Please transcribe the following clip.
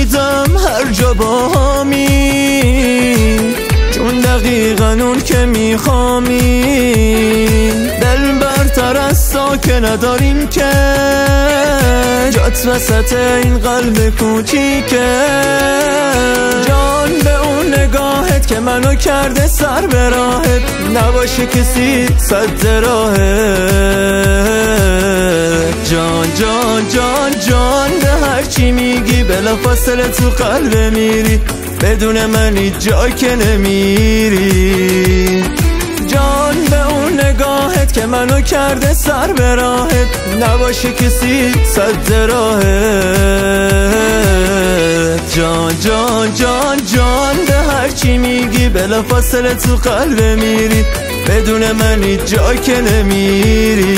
میریزم هر جا باهامی، چون دقیقا اون که میخوامی. دل برتر از ساکه نداریم که، جات وسط این قلب کوچیکه. جان به اون نگاهت که منو کرده سر به راهت، نباشه کسی صد راهت. جان جان جان جان به هرچی میگی بلافاصله تو قلب میری، بدون من هیچ جا که نمیری. جان به اون نگاهت که منو کرده سر به راهت، نباشه کسی صد راهت. جان جان جان جان به هرچی میگی بلافاصله تو قلب میری، بدون من هیچ جا که نمیری.